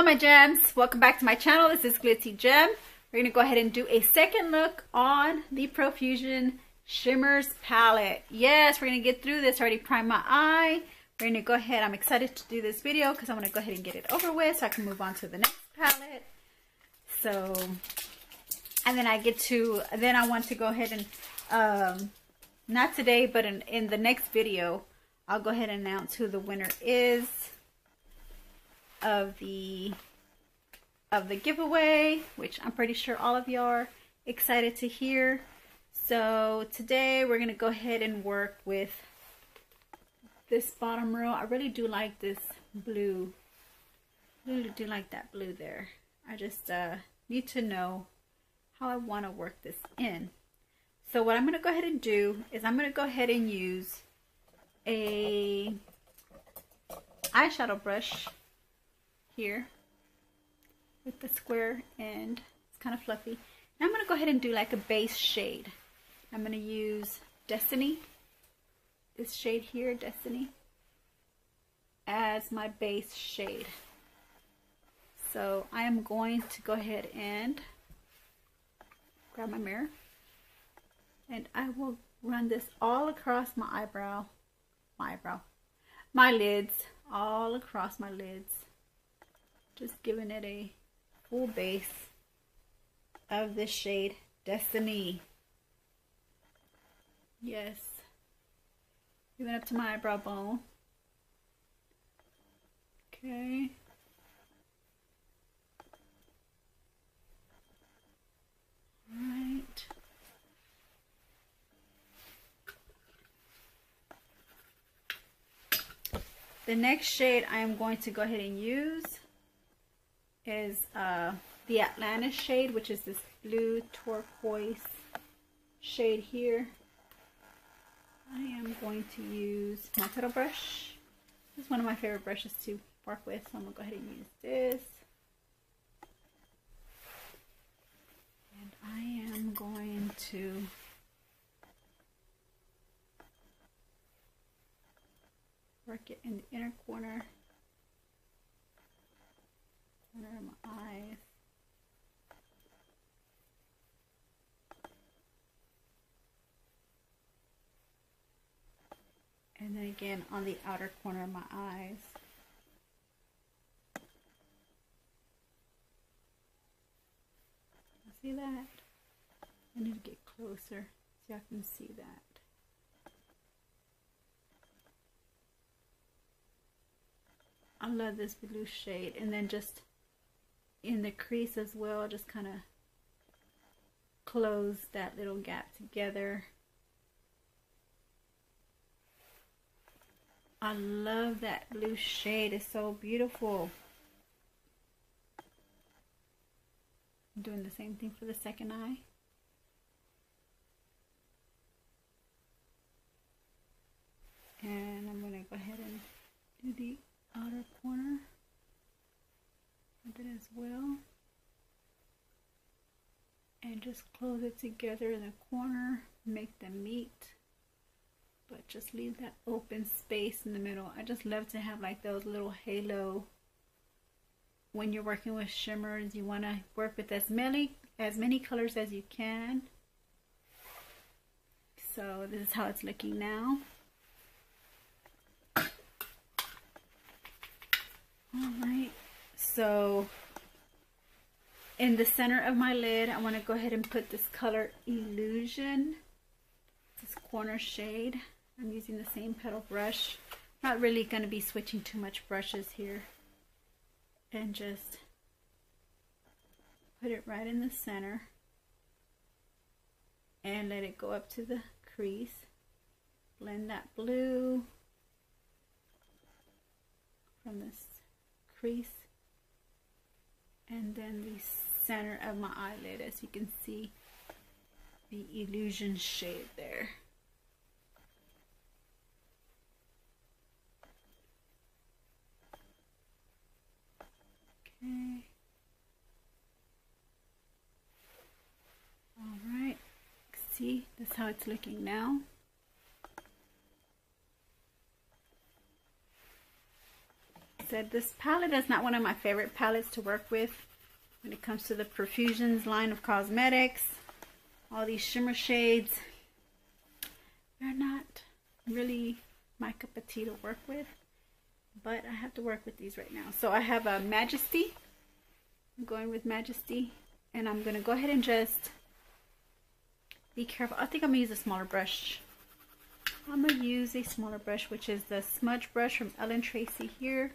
my gems, welcome back to my channel. This is Glitzy Gem. We're going to go ahead and do a second look on the Profusion Shimmers palette. Yes, we're going to get through this. I already primed my eye. We're going to go ahead. I'm excited to do this video because I want to go ahead and get it over with so I can move on to the next palette. So, and then I want to go ahead and, not today, but in the next video, I'll go ahead and announce who the winner is of the giveaway, which I'm pretty sure all of y'all are excited to hear. So today we're gonna go ahead and work with this bottom row. I really do like this blue. I really do like that blue there. I just need to know how I want to work this in. So what I'm gonna go ahead and do is I'm gonna go ahead and use a eyeshadow brush here with the square end. It's kind of fluffy. And I'm going to go ahead and do like a base shade. I'm going to use Destiny, this shade here, Destiny, as my base shade. So I am going to go ahead and grab my mirror and I will run this all across my lids, all across my lids. Just giving it a full base of this shade, Destiny. Yes. Even up to my eyebrow bone. Okay. Alright. The next shade I am going to go ahead and use is the Atlantis shade, which is this blue turquoise shade here. I am going to use my petal brush. This is one of my favorite brushes to work with, so I'm going to go ahead and use this. And I am going to work it in the inner corner of my eyes. And then again on the outer corner of my eyes. See that? I need to get closer so I can see that. I love this blue shade. And then just in the crease as well, just kind of close that little gap together. I love that blue shade. It's so beautiful. I'm doing the same thing for the second eye. And I'm going to go ahead and do the outer corner of it as well. And just close it together in the corner, make them meet. But just leave that open space in the middle. I just love to have like those little halo. When you're working with shimmers, you want to work with as many colors as you can. So this is how it's looking now. Alright, so in the center of my lid, I want to go ahead and put this color Illusion, this corner shade. I'm using the same petal brush. Not really going to be switching too much brushes here. And just put it right in the center. And let it go up to the crease. Blend that blue from this crease. And then the center of my eyelid, as you can see, the Illusion shade there. Okay. Alright, see, that's how it's looking now. said, this palette is not one of my favorite palettes to work with when it comes to the Profusions line of cosmetics. All these shimmer shades, they're not really my cup of tea to work with, but I have to work with these right now. So I have a Majesty. I'm going with Majesty, and I'm going to go ahead and just be careful. I think I'm going to use a smaller brush. I'm going to use a smaller brush, which is the smudge brush from Ellen Tracy here.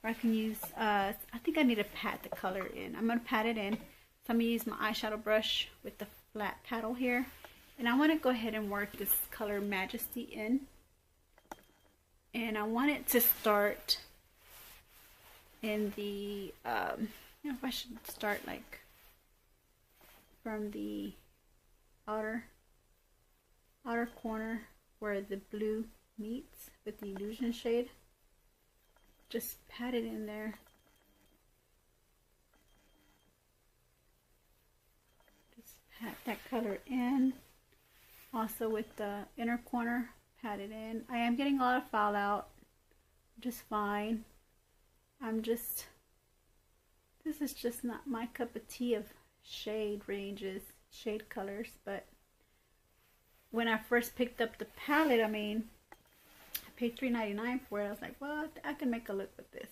Or I can use, I think I need to pat the color in. I'm going to pat it in. So I'm going to use my eyeshadow brush with the flat paddle here. And I want to go ahead and work this color Majesty in. And I want it to start in the, you know, if I should start like from the outer corner where the blue meets with the illusion shade. Just pat it in there. Just pat that color in. Also with the inner corner, pat it in. I am getting a lot of fallout, just fine. This is just not my cup of tea of shade ranges, shade colors, but when I first picked up the palette, I mean, I paid $3.99 for it. I was like, well, I can make a look with this.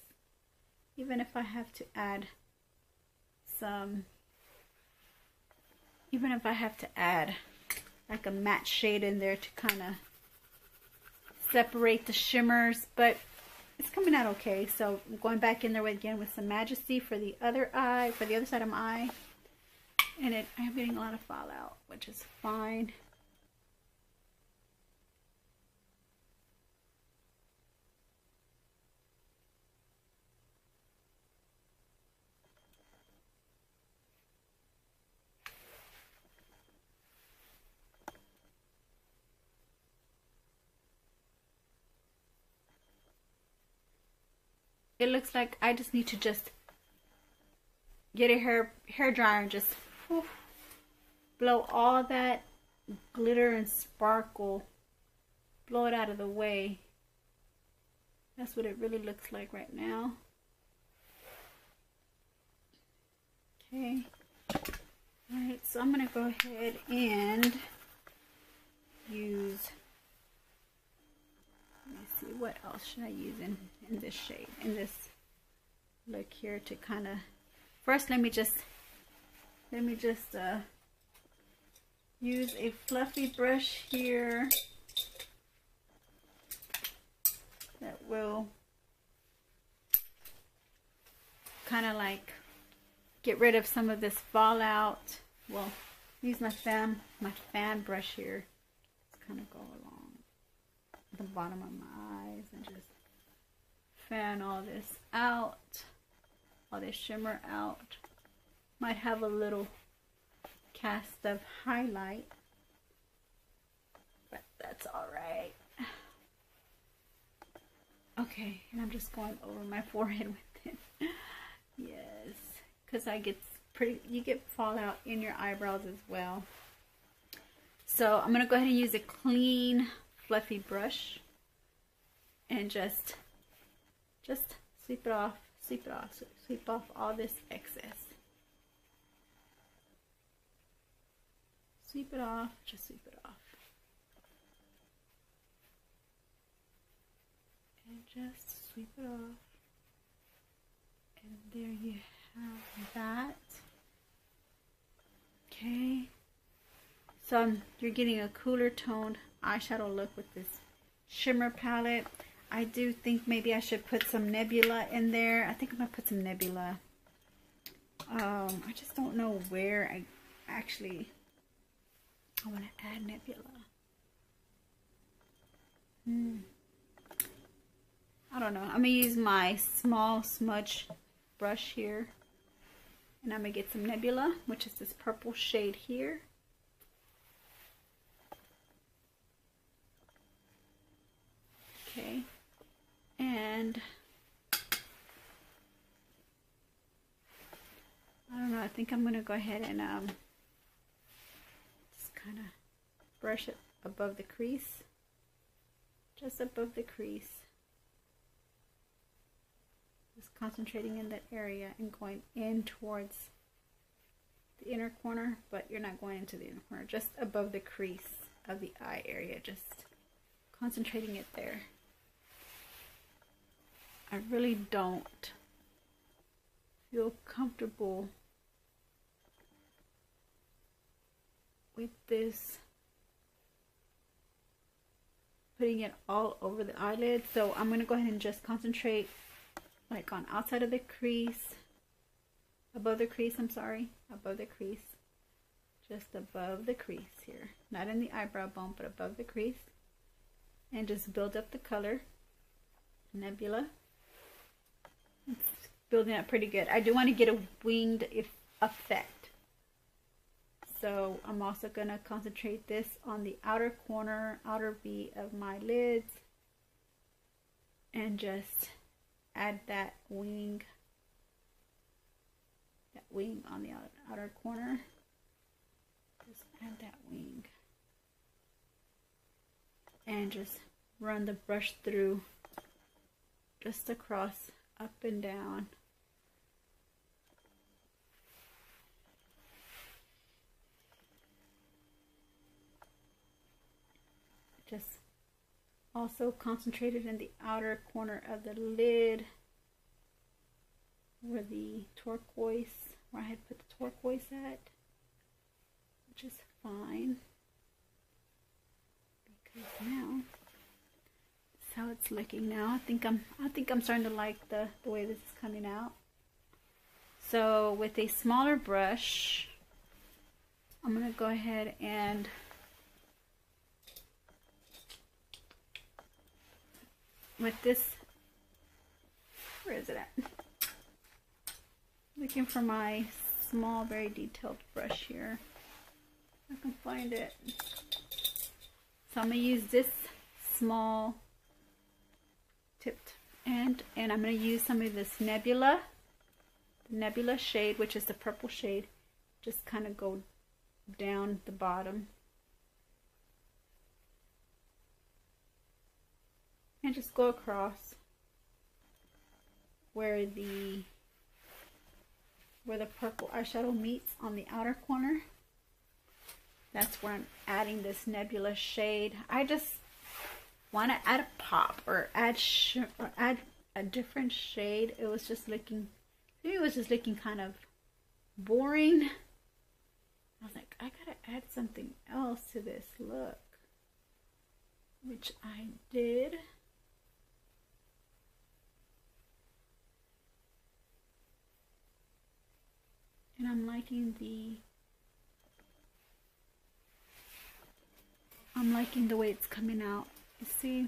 Even if I have to add like a matte shade in there to kind of separate the shimmers, but it's coming out okay. So I'm going back in there again with some Majesty for the other eye, for the other side of my eye. And I'm getting a lot of fallout, which is fine. It looks like I just need to just get a hair dryer and just blow all that glitter and sparkle, blow it out of the way. That's what it really looks like right now. Okay. Alright, so I'm going to go ahead and use, let me see, what else should I use in this shade, in this look here to kind of, first let me just use a fluffy brush here that will kind of like get rid of some of this fallout. Well, use my fan brush here. Just kind of go along the bottom of my eyes and just fan all this out, all this shimmer out. Might have a little cast of highlight, but that's all right. Okay, and I'm just going over my forehead with it. Yes, because you get fallout in your eyebrows as well. So I'm gonna go ahead and use a clean, fluffy brush and just sweep it off, sweep off all this excess. Sweep it off, just sweep it off. And just sweep it off. And there you have that. Okay. So you're getting a cooler toned eyeshadow look with this shimmer palette. I do think maybe I should put some nebula in there. I think I'm going to put some nebula. I just don't know where I want to add nebula. I don't know. I'm going to use my small smudge brush here. And I'm going to get some nebula, which is this purple shade here. Okay. And I don't know, I think I'm going to go ahead and just kind of brush it above the crease. Just above the crease. Just concentrating in that area and going in towards the inner corner, but you're not going into the inner corner, just above the crease of the eye area, just concentrating it there. I really don't feel comfortable with this, putting it all over the eyelid. So I'm going to go ahead and just concentrate like on outside of the crease, above the crease, above the crease, just above the crease here, not in the eyebrow bone, but above the crease, and just build up the color. Nebula. It's building up pretty good. I do want to get a winged effect. So I'm also going to concentrate this on the outer corner, outer V of my lids, and just add that wing on the outer corner. Just add that wing. And just run the brush through just across, up and down. Just also concentrated in the outer corner of the lid where the turquoise, where I had put the turquoise at, which is fine because now that's how it's looking now. I think I'm starting to like the way this is coming out. So with a smaller brush, I'm gonna go ahead and with this, where is it at? Looking for my small, very detailed brush here. I can find it. So I'm gonna use this small tipped end, and I'm gonna use some of this Nebula, the Nebula shade, which is the purple shade. Just kind of go down the bottom. And just go across where the purple eyeshadow meets on the outer corner. That's where I'm adding this Nebula shade. I just want to add a pop or add a different shade. It was just looking, maybe it was just looking kind of boring. I was like, I gotta add something else to this look, which I did. And I'm liking the way it's coming out. You see?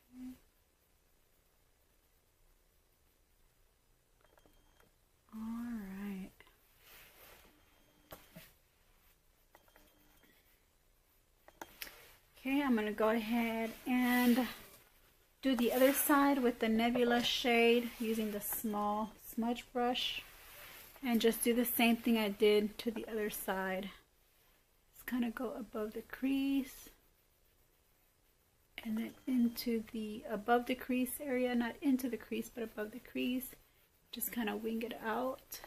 Okay. All right. Okay, I'm going to go ahead and do the other side with the Nebula shade using the small smudge brush, and just do the same thing I did to the other side. Just kind of go above the crease and then into the above the crease area, not into the crease but above the crease. Just kind of wing it out.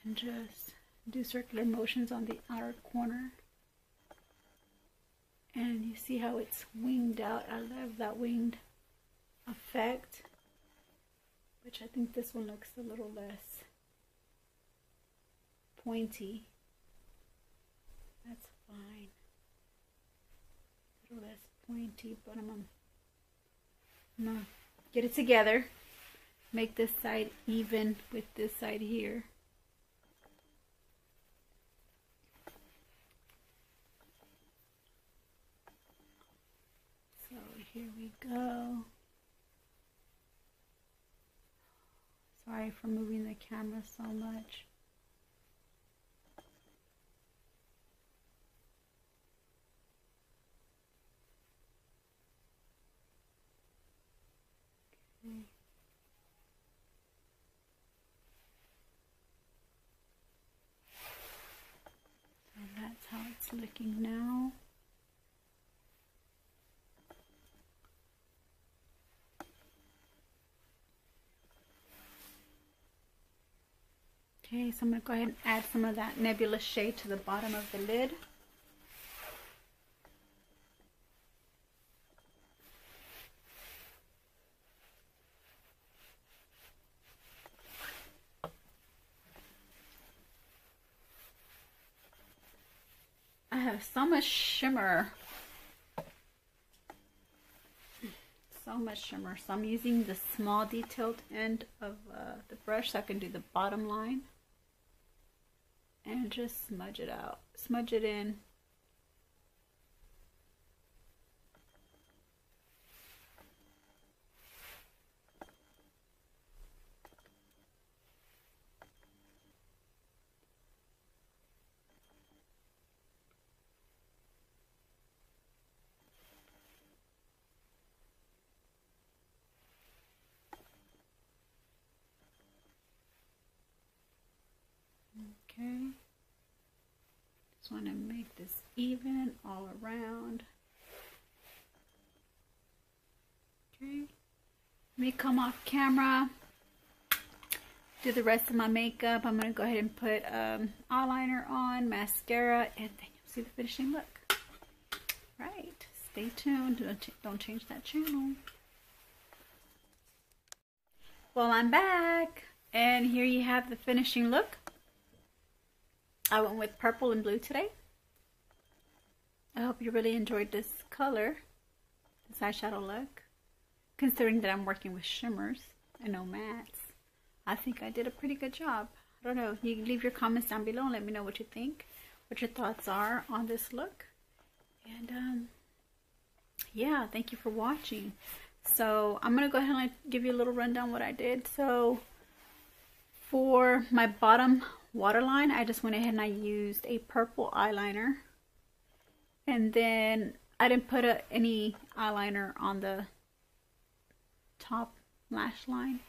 And just do circular motions on the outer corner. And you see how it's winged out. I love that winged effect, which I think this one looks a little less pointy. That's fine. A little less pointy, but I'm gonna get it together. Make this side even with this side here. So here we go. Sorry for moving the camera so much. checking now. Okay, so I'm going to go ahead and add some of that nebulous shade to the bottom of the lid. I have so much shimmer. So much shimmer. So I'm using the small detailed end of the brush so I can do the bottom line. And just smudge it out. Smudge it in. Okay, just want to make this even all around. Okay, let me come off camera, do the rest of my makeup. I'm going to go ahead and put eyeliner on, mascara, and then you'll see the finishing look. Right, stay tuned, don't change that channel. Well, I'm back, and here you have the finishing look. I went with purple and blue today. I hope you really enjoyed this color, this eyeshadow look. Considering that I'm working with shimmers and no mattes, I think I did a pretty good job. I don't know. You can leave your comments down below and let me know what you think, what your thoughts are on this look. And yeah, thank you for watching. So I'm going to go ahead and give you a little rundown what I did. So for my bottom waterline, I just went ahead and I used a purple eyeliner, and then I didn't put any eyeliner on the top lash line.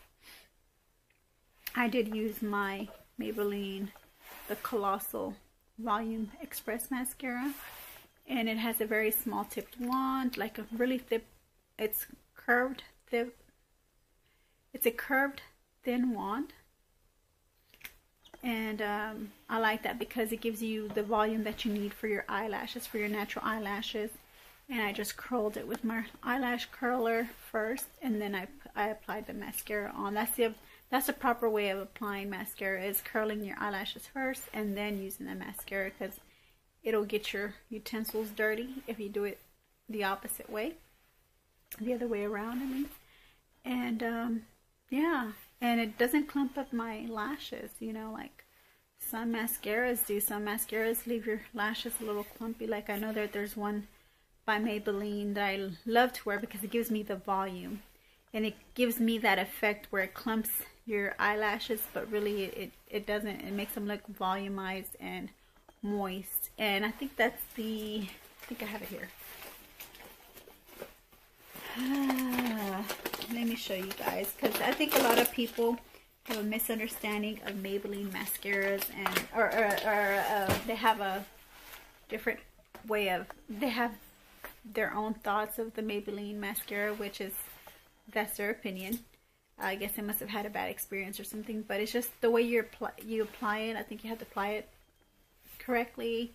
I did use my Maybelline, the Colossal Volume Express mascara, and it has a very small tipped wand, like a really thick, it's curved, it's a curved thin wand. And I like that because it gives you the volume that you need for your eyelashes, for your natural eyelashes. And I just curled it with my eyelash curler first, and then I applied the mascara on. That's the proper way of applying mascara, is curling your eyelashes first and then using the mascara, because it'll get your utensils dirty if you do it the opposite way, the other way around, I mean. And yeah. And it doesn't clump up my lashes, you know, like some mascaras do. Some mascaras leave your lashes a little clumpy. Like I know that there's one by Maybelline that I love to wear because it gives me the volume. And it gives me that effect where it clumps your eyelashes, but really it doesn't. It makes them look volumized and moist. And I think that's I think I have it here. Let me show you guys, because I think a lot of people have a misunderstanding of Maybelline mascaras, and or they have a different way of, they have their own thoughts of the Maybelline mascara, which is, that's their opinion. I guess they must have had a bad experience or something, but it's just the way you apply it. I think you have to apply it correctly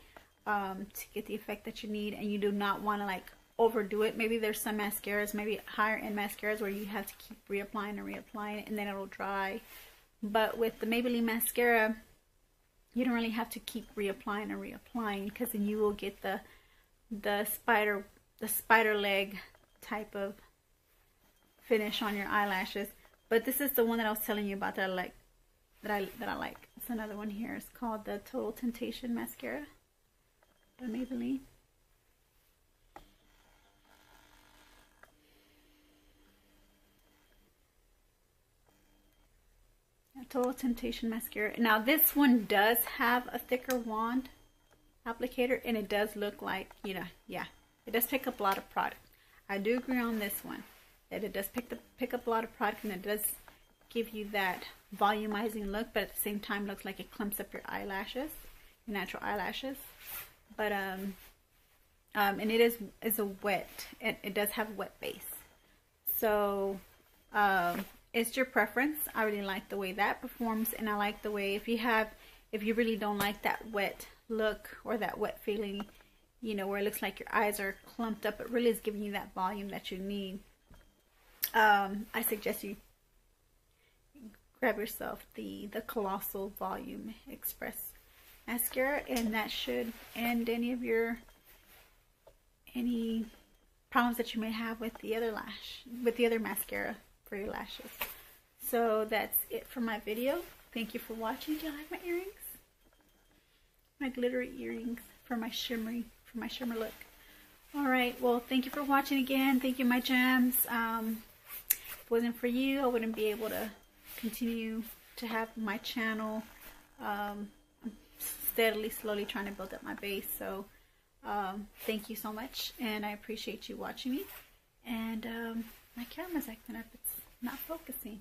to get the effect that you need, and you do not want to like overdo it. Maybe there's some mascaras, maybe higher end mascaras, where you have to keep reapplying and reapplying it, and then it'll dry. But with the Maybelline mascara, you don't really have to keep reapplying and reapplying, because then you will get the spider leg type of finish on your eyelashes. But this is the one that I was telling you about that I like. That I like. It's another one here. It's called the Total Temptation mascara by Maybelline. Total Temptation mascara. Now this one does have a thicker wand applicator, and it does look like, you know, yeah, it does pick up a lot of product. I do agree on this one, that it does pick up a lot of product, and it does give you that volumizing look, but at the same time looks like it clumps up your eyelashes, your natural eyelashes. But and it is a wet. It does have a wet base. So it's your preference. I really like the way that performs, and I like the way if you really don't like that wet look or that wet feeling, you know, where it looks like your eyes are clumped up, it really is giving you that volume that you need. I suggest you grab yourself the Colossal Volume Express mascara, and that should end any problems that you may have with the other mascara for your lashes. So that's it for my video. Thank you for watching. Do you like my earrings? My glittery earrings for my shimmer look. Alright, well, thank you for watching again. Thank you, my gems. If it wasn't for you, I wouldn't be able to continue to have my channel. I'm slowly trying to build up my base. So thank you so much, and I appreciate you watching me. And my camera's acting up. It's not focusing.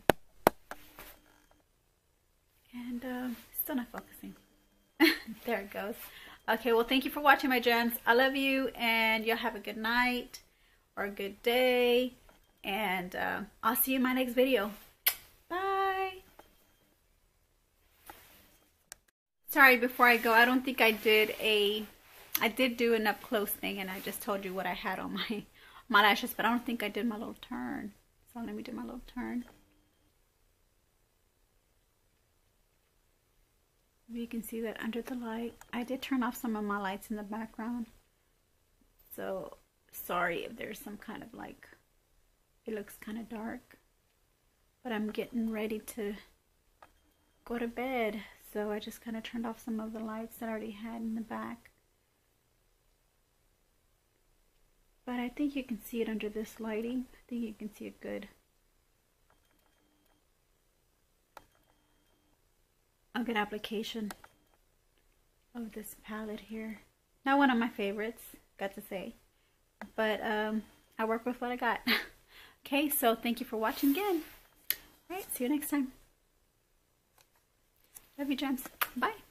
And still not focusing. There it goes. Okay, well, thank you for watching, my gems. I love you, and y'all have a good night or a good day. And I'll see you in my next video. Bye. Sorry, before I go, I don't think I did do an up close thing, and I just told you what I had on my lashes, but I don't think I did my little turn. So let me do my little turn. You can see that under the light. I did turn off some of my lights in the background. So sorry if there's some kind of like, it looks kind of dark. But I'm getting ready to go to bed. So I just kind of turned off some of the lights that I already had in the back. But I think you can see it under this lighting. I think you can see a good application of this palette here. Not one of my favorites, got to say, but I work with what I got. Okay, so thank you for watching again. All right, see you next time. Love you, gems. Bye.